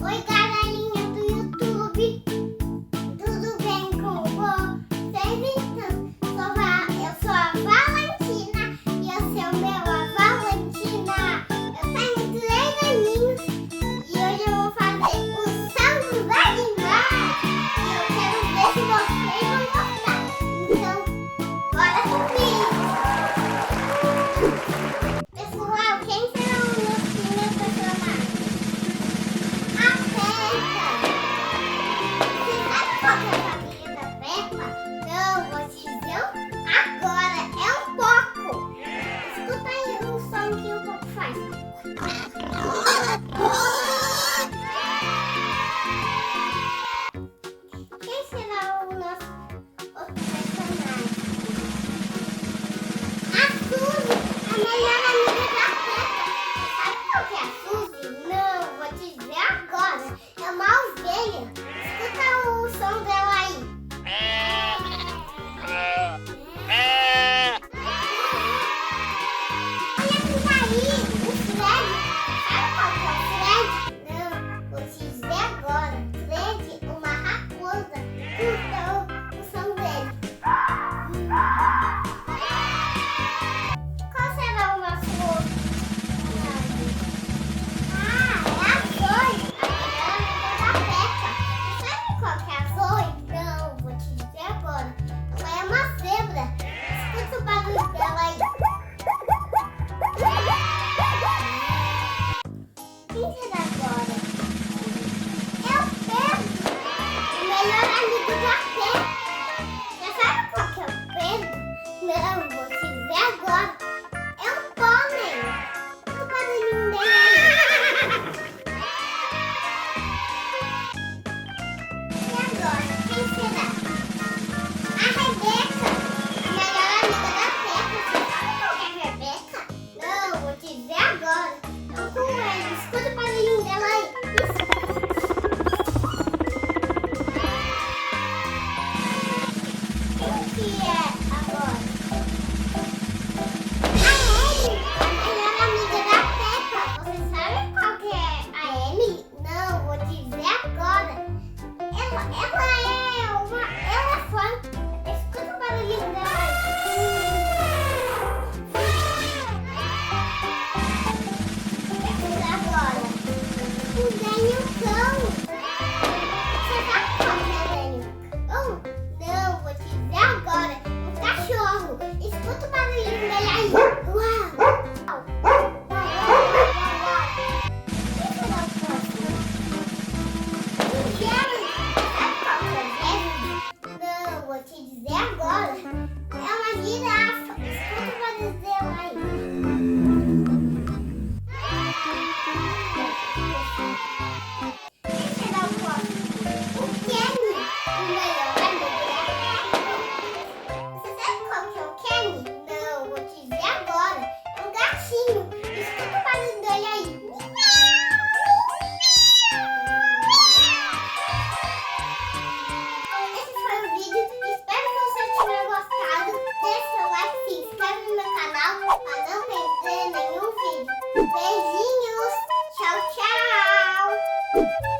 Oi, galerinha do YouTube, tudo bem com vocês? Então, eu sou a Valentina e esse é o meu a Valentina. Eu tenho 3 aninhos e hoje eu vou fazer o Som dos Animais. E eu quero ver se vocês vão gostar. Então, bora comigo! Pessoal, quem serão os meus primeiros personagens? A Peppa! Você sabe qual que é a família da Peppa? Não, vou te dizer agora, é um pouco. Escuta aí o som que o pouco faz. Quem será o nosso outro personagem? A Suzy, a melhor amiga da Peppa. Sabe qual que é a Suzy? Não, vou te dizer agora. É uma ovelha. Escuta o som dela aí. Olha quem tá aí, o Fred. Sabe qual que é o Fred? Não, vou te dizer agora. Fred, uma raposa. Então, o som dele. Qual será o nosso outro personagem? É a Zoe, a melhor amiga da Peppa. Sabe qual que é a Zoe? Não, vou te dizer agora. Ela é uma zebra. Escuta o barulho dela aí. Quem será agora? É o Pedro, o melhor amigo da Peppa. Já sabe qual que é o Pedro? Não, vou te dizer agora. É um pônei. Escuta o barulhinho dele aí. E agora, quem será? A Rebeca, a melhor amiga da Peppa. Você sabe qual que é a Rebeca? Não, vou te dizer agora. É um coelho. Escuta o barulhinho dela aí. Quem que é agora? A Emily, a melhor amiga da Peppa. Você sabe qual que é a Emily? Não, vou te dizer agora. Ela é uma elefante. Escuta o barulhinho dela aí. Agora, o Daniel Cão. Você sabe qual que é o Daniel Cão? Não, vou te dizer agora. Um cachorro. Escuta o barulhinho dele aí. Uau! Quem será o próximo? O Jerry. Sabe qual que é o Jerry? Não, vou te dizer agora. É uma girafa. Escuta o barulho dela aí. Quem será o próximo? O Kenny, o melhor amigo da Peppa. Você sabe qual que é o Kenny? Não, vou te dizer agora. É um gatinho. Escuta o barulho dele aí. Esse foi o vídeo. Espero que você tenha gostado. Deixe seu like, se inscreve no meu canal para não perder nenhum vídeo. Beijinhos. Tchau, tchau.